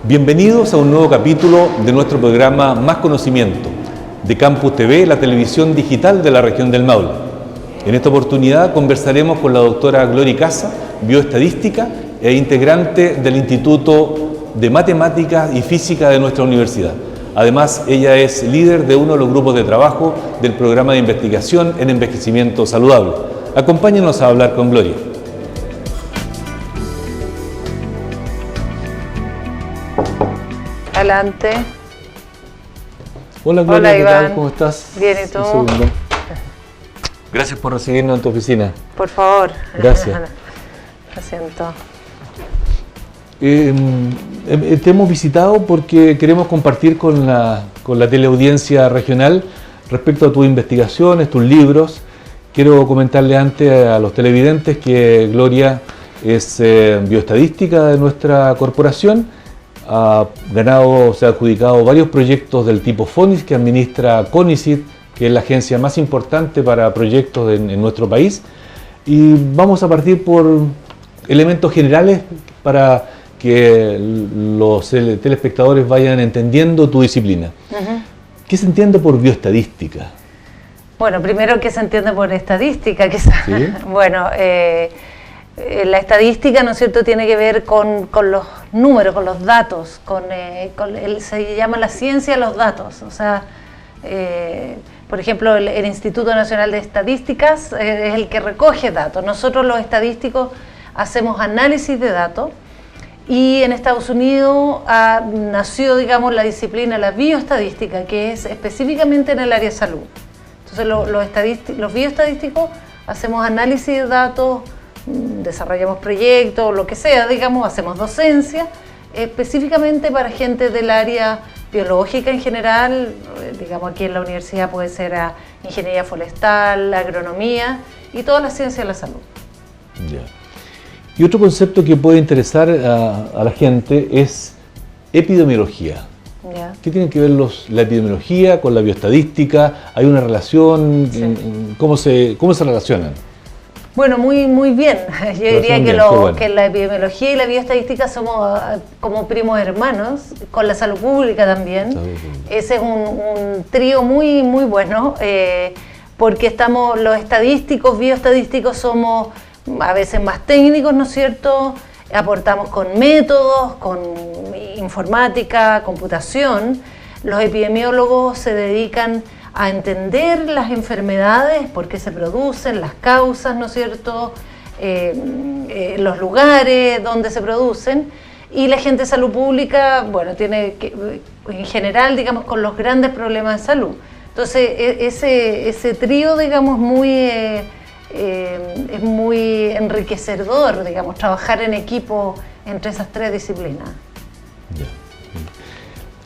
Bienvenidos a un nuevo capítulo de nuestro programa Más Conocimiento, de Campus TV, la televisión digital de la región del Maule. En esta oportunidad conversaremos con la doctora Gloria Casa, bioestadística e integrante del Instituto de Matemáticas y Física de nuestra universidad. Además, ella es líder de uno de los grupos de trabajo del programa de investigación en envejecimiento saludable. Acompáñenos a hablar con Gloria. Adelante. Hola Gloria, Hola, ¿qué Iván. tal? ¿Cómo estás? Bien, ¿y tú? Un segundo. Gracias por recibirnos en tu oficina. Por favor. Gracias. Lo siento. Te hemos visitado porque queremos compartir con la teleaudiencia regional respecto a tus investigaciones, tus libros. Quiero comentarle antes a los televidentes que Gloria es bioestadística de nuestra corporación. Ha ganado, se ha adjudicado varios proyectos del tipo FONIS que administra CONICIT, que es la agencia más importante para proyectos en nuestro país. Y vamos a partir por elementos generales para que los telespectadores vayan entendiendo tu disciplina. ¿Qué se entiende por bioestadística? Bueno, primero, ¿qué se entiende por estadística? Quizás. ¿Sí? Bueno, la estadística, ¿no es cierto?, tiene que ver con los números, con los datos, se llama la ciencia de los datos. O sea, por ejemplo, el Instituto Nacional de Estadísticas es el que recoge datos. Nosotros los estadísticos hacemos análisis de datos y en Estados Unidos nació, digamos, la disciplina, la bioestadística, que es específicamente en el área de salud. Entonces los bioestadísticos hacemos análisis de datos, desarrollamos proyectos, lo que sea, digamos, hacemos docencia, específicamente para gente del área biológica en general, digamos aquí en la universidad puede ser ingeniería forestal, agronomía y toda la ciencia de la salud. Ya. Y otro concepto que puede interesar a la gente es epidemiología. Ya. ¿Qué tiene que ver la epidemiología con la bioestadística? ¿Hay una relación? Sí. ¿Cómo se relacionan? Bueno, muy bien. Yo diría que la epidemiología y la bioestadística somos como primos hermanos, con la salud pública también. Ese es un trío muy bueno, porque los estadísticos, bioestadísticos somos a veces más técnicos, ¿no es cierto? Aportamos con métodos, con informática, computación. Los epidemiólogos se dedican a entender las enfermedades, por qué se producen, las causas, ¿no es cierto?, los lugares donde se producen, y la gente de salud pública, bueno, tiene que, en general, digamos, con los grandes problemas de salud. Entonces, ese trío, digamos, es muy enriquecedor, digamos, trabajar en equipo entre esas tres disciplinas. Ya.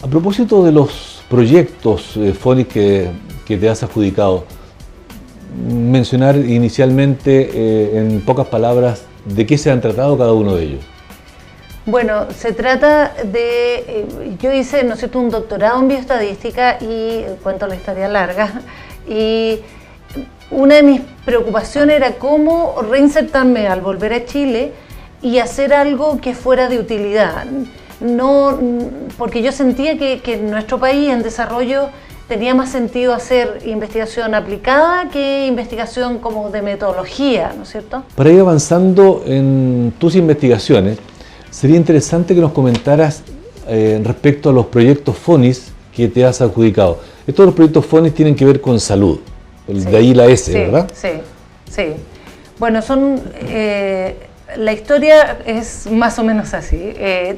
A propósito de los proyectos FONIS que te has adjudicado, mencionar inicialmente en pocas palabras de qué se han tratado cada uno de ellos. Bueno, se trata de, yo hice, ¿no es cierto?, un doctorado en bioestadística y cuento la historia larga, y una de mis preocupaciones era cómo reinsertarme al volver a Chile y hacer algo que fuera de utilidad. No, porque yo sentía que en nuestro país en desarrollo tenía más sentido hacer investigación aplicada que investigación como de metodología, ¿no es cierto? Para ir avanzando en tus investigaciones, sería interesante que nos comentaras respecto a los proyectos FONIS que te has adjudicado. Estos los proyectos FONIS tienen que ver con salud, sí, de ahí la S, sí, ¿verdad? Sí. Bueno, la historia es más o menos así.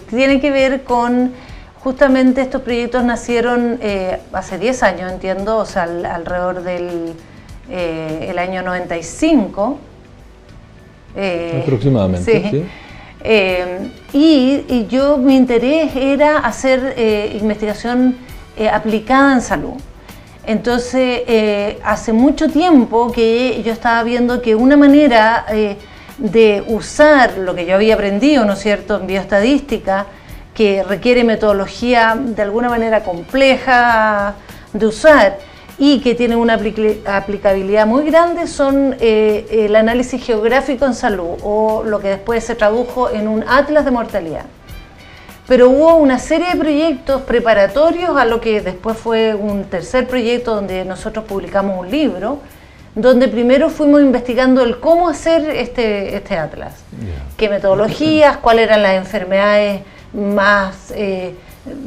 Tiene que ver con, justamente estos proyectos nacieron hace 10 años, entiendo, o sea, alrededor del el año 95. Aproximadamente, sí. Y yo, mi interés era hacer investigación aplicada en salud. Entonces, hace mucho tiempo que yo estaba viendo que una manera de usar lo que yo había aprendido, ¿no es cierto?, en bioestadística, que requiere metodología de alguna manera compleja de usar, y que tienen una aplicabilidad muy grande son el análisis geográfico en salud, o lo que después se tradujo en un atlas de mortalidad. Pero hubo una serie de proyectos preparatorios a lo que después fue un tercer proyecto donde nosotros publicamos un libro, donde primero fuimos investigando el cómo hacer este atlas, qué metodologías, cuáles eran las enfermedades más,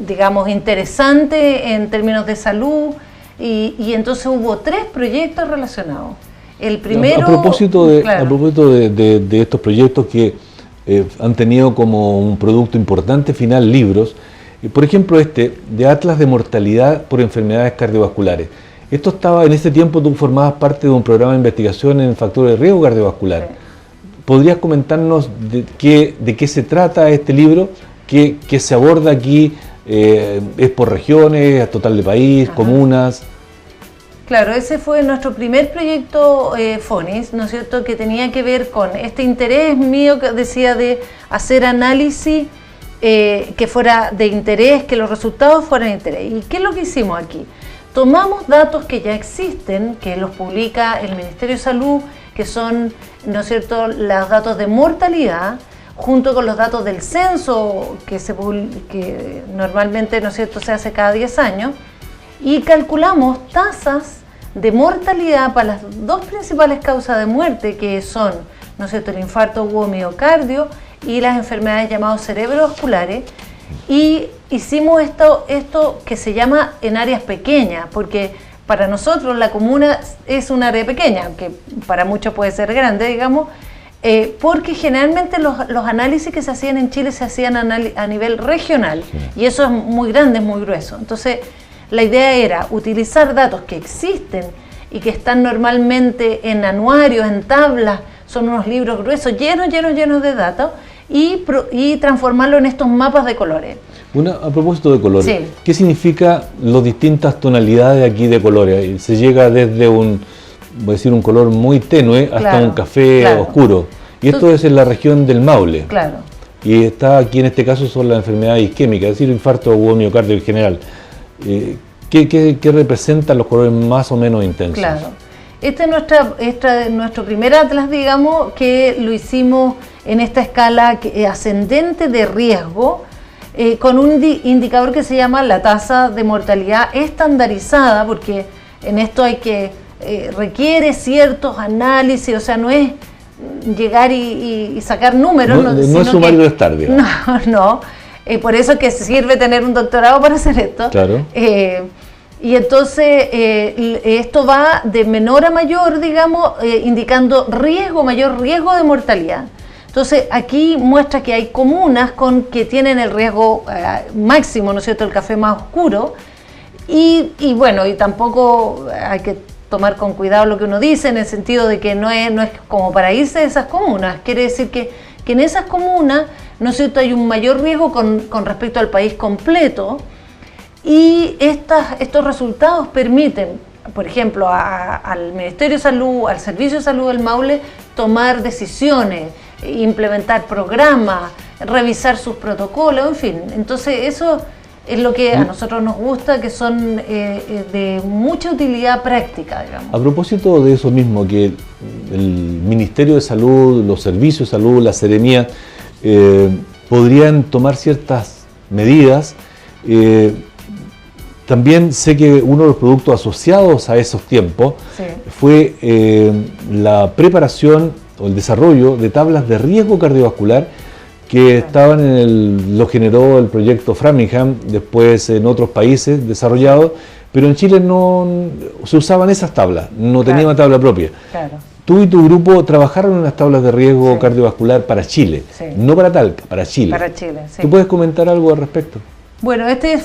digamos, interesantes en términos de salud, y entonces hubo 3 proyectos relacionados. El primero... A propósito de estos proyectos que han tenido como un producto importante final libros, por ejemplo de Atlas de Mortalidad por Enfermedades Cardiovasculares. Esto estaba, en ese tiempo tú formabas parte de un programa de investigación en factores de riesgo cardiovascular. Sí. ¿Podrías comentarnos de qué se trata este libro? ¿Qué se aborda aquí? ¿Es por regiones, a total de país, comunas? Claro, ese fue nuestro primer proyecto FONIS, ¿no es cierto?, que tenía que ver con este interés mío que decía de hacer análisis que fuera de interés, que los resultados fueran de interés. ¿Y qué es lo que hicimos aquí? Tomamos datos que ya existen, que los publica el Ministerio de Salud, que son, ¿no es cierto?, los datos de mortalidad, junto con los datos del censo que normalmente, ¿no es cierto?, se hace cada 10 años, y calculamos tasas de mortalidad para las 2 principales causas de muerte, que son, ¿no es cierto?, el infarto o miocardio y las enfermedades llamadas cerebrovasculares, y hicimos esto que se llama en áreas pequeñas, porque para nosotros la comuna es un área pequeña, aunque para muchos puede ser grande, digamos, porque generalmente los análisis que se hacían en Chile se hacían a nivel regional, y eso es muy grande, es muy grueso. Entonces, la idea era utilizar datos que existen y que están normalmente en anuarios, en tablas, son unos libros gruesos, llenos de datos, y transformarlo en estos mapas de colores. A propósito de colores, sí. ¿Qué significa las distintas tonalidades aquí de colores? Se llega desde un color muy tenue hasta un café oscuro. Y esto es en la región del Maule. Claro. Y está aquí en este caso son las enfermedades isquémicas, es decir, infarto o miocardio en general. ¿Qué representan los colores más o menos intensos? Claro. Este es nuestro primer atlas, digamos, que lo hicimos en esta escala ascendente de riesgo, con un indicador que se llama la tasa de mortalidad estandarizada, porque en esto requiere ciertos análisis, o sea, no es llegar y sacar números. No es sumario de estar, digamos. No. Por eso es que sirve tener un doctorado para hacer esto. Claro. Y entonces esto va de menor a mayor, digamos, indicando mayor riesgo de mortalidad. Entonces aquí muestra que hay comunas que tienen el riesgo máximo, ¿no es cierto?, el café más oscuro, y tampoco hay que tomar con cuidado lo que uno dice, en el sentido de que no es como para irse de esas comunas. Quiere decir que en esas comunas, ¿no es cierto?, hay un mayor riesgo con respecto al país completo, y estos resultados permiten, por ejemplo, al Ministerio de Salud, al Servicio de Salud del Maule, tomar decisiones, implementar programas, revisar sus protocolos, en fin. Entonces eso es lo que a nosotros nos gusta, que son de mucha utilidad práctica, digamos. A propósito de eso mismo, que el Ministerio de Salud, los servicios de salud, la Seremía, podrían tomar ciertas medidas. También sé que uno de los productos asociados a esos tiempos fue la preparación o el desarrollo de tablas de riesgo cardiovascular que lo generó el proyecto Framingham, después en otros países desarrollados, pero en Chile no se usaban esas tablas, no tenía una tabla propia. Claro. Tú y tu grupo trabajaron en las tablas de riesgo cardiovascular para Chile, no para Talca, para Chile. Para Chile, sí. ¿Tú puedes comentar algo al respecto? Bueno, este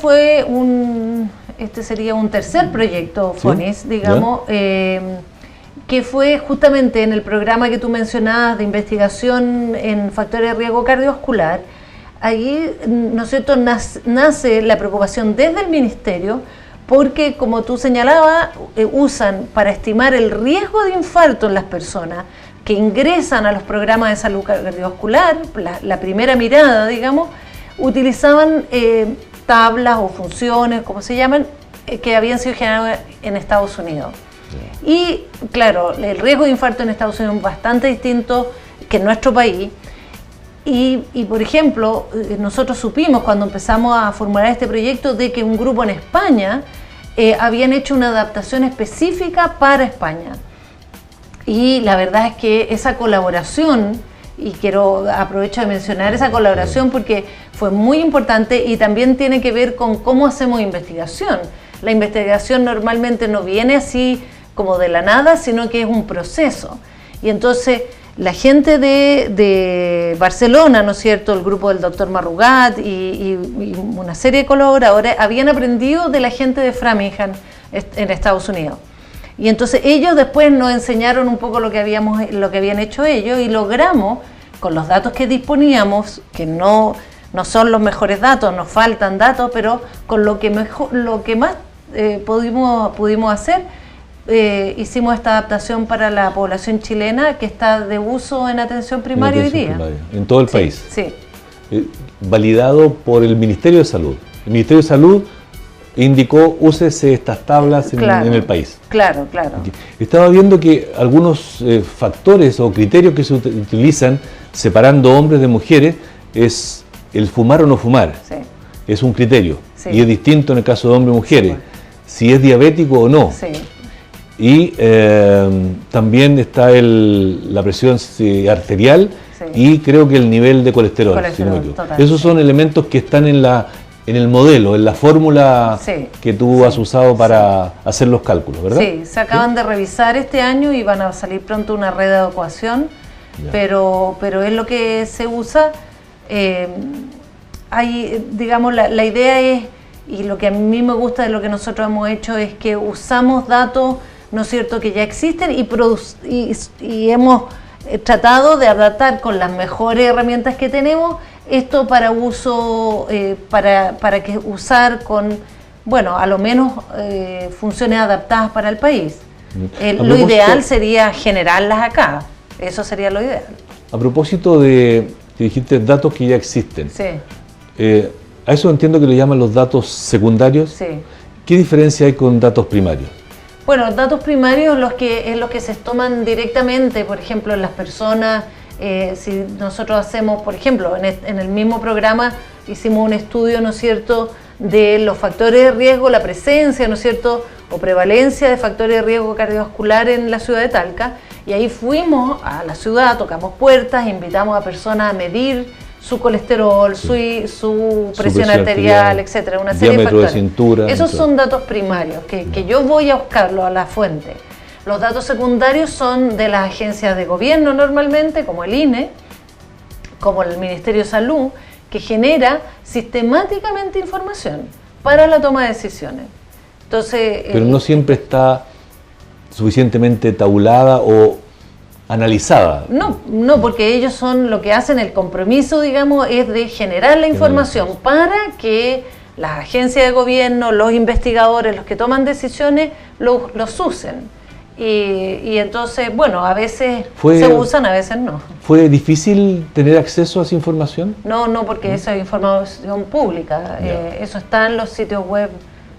sería un tercer proyecto FONIS, digamos, que fue justamente en el programa que tú mencionabas de investigación en factores de riesgo cardiovascular. Allí, ¿no es cierto?, nace la preocupación desde el Ministerio, porque, como tú señalabas, usan para estimar el riesgo de infarto en las personas que ingresan a los programas de salud cardiovascular, la primera mirada, digamos, utilizaban tablas o funciones, como se llaman, que habían sido generados en Estados Unidos. Y claro, el riesgo de infarto en Estados Unidos es bastante distinto que en nuestro país. Y por ejemplo, nosotros supimos cuando empezamos a formular este proyecto de que un grupo en España habían hecho una adaptación específica para España. Y la verdad es que esa colaboración, y aprovecho de mencionar esa colaboración porque fue muy importante y también tiene que ver con cómo hacemos investigación. La investigación normalmente no viene así como de la nada, sino que es un proceso. Y entonces la gente de Barcelona, ¿no es cierto?, el grupo del doctor Marrugat y una serie de colaboradores habían aprendido de la gente de Framingham en Estados Unidos. Y entonces ellos después nos enseñaron un poco lo que habían hecho ellos y logramos, con los datos que disponíamos, que no son los mejores datos, nos faltan datos, pero con lo que más pudimos hacer, hicimos esta adaptación para la población chilena que está de uso en atención primaria hoy día. En todo el país. Sí. Validado por el Ministerio de Salud. El Ministerio de Salud indicó, úsese estas tablas en el país. Claro. Estaba viendo que algunos factores o criterios que se utilizan separando hombres de mujeres es el fumar o no fumar. Sí. Es un criterio. Sí. Y es distinto en el caso de hombres y mujeres. Sí. Si es diabético o no. Sí. Y también está la presión arterial, sí, y creo que el nivel de colesterol. Si no me equivoco. Esos son elementos que están en el modelo, en la fórmula, sí, que tú, sí, has usado para, sí, hacer los cálculos, ¿verdad? Sí, se acaban, ¿sí?, de revisar este año y van a salir pronto una red de adecuación, pero es lo que se usa. Digamos, la idea es, y lo que a mí me gusta de lo que nosotros hemos hecho es que usamos datos, ¿no es cierto?, que ya existen y hemos tratado de adaptar con las mejores herramientas que tenemos esto para uso, para que usar con, bueno, a lo menos funciones adaptadas para el país. Lo ideal sería generarlas acá, eso sería lo ideal. A propósito de, que dijiste datos que ya existen, sí, a eso entiendo que le llaman los datos secundarios. Sí. ¿Qué diferencia hay con datos primarios? Bueno, los datos primarios es los que se toman directamente, por ejemplo, en las personas. Si nosotros hacemos, por ejemplo, en el mismo programa hicimos un estudio, ¿no es cierto?, de los factores de riesgo, la presencia, ¿no es cierto?, o prevalencia de factores de riesgo cardiovascular en la ciudad de Talca, y ahí fuimos a la ciudad, tocamos puertas, invitamos a personas a medir su colesterol, sí, su presión arterial, etcétera, una serie de factores. De cintura, esos son datos primarios, que yo voy a buscarlo a la fuente. Los datos secundarios son de las agencias de gobierno normalmente, como el INE, como el Ministerio de Salud, que genera sistemáticamente información para la toma de decisiones. Entonces, pero no siempre está suficientemente tabulada o analizada. No, porque ellos son lo que hacen, el compromiso, digamos, es de generar la información para que las agencias de gobierno, los investigadores, los que toman decisiones, los usen. Y entonces, bueno, a veces se usan, a veces no. ¿Fue difícil tener acceso a esa información? No, porque eso es información pública. Eso está en los sitios web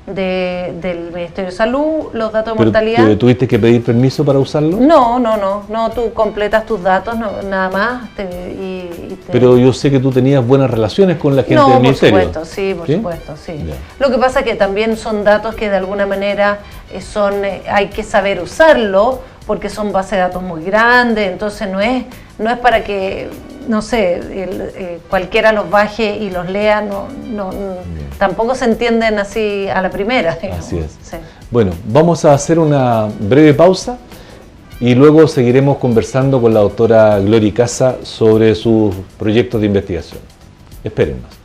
del Ministerio de Salud, los datos de mortalidad. ¿Pero tuviste que pedir permiso para usarlo? No, tú completas tus datos, nada más. Pero yo sé que tú tenías buenas relaciones con la gente del Ministerio. Por supuesto, sí. Lo que pasa es que también son datos que de alguna manera hay que saber usarlo, porque son bases de datos muy grandes, entonces no es para que, no sé, cualquiera los baje y los lea, tampoco se entienden así a la primera, digamos. Así es. Sí. Bueno, vamos a hacer una breve pausa y luego seguiremos conversando con la doctora Gloria Icaza sobre sus proyectos de investigación. Espérennos.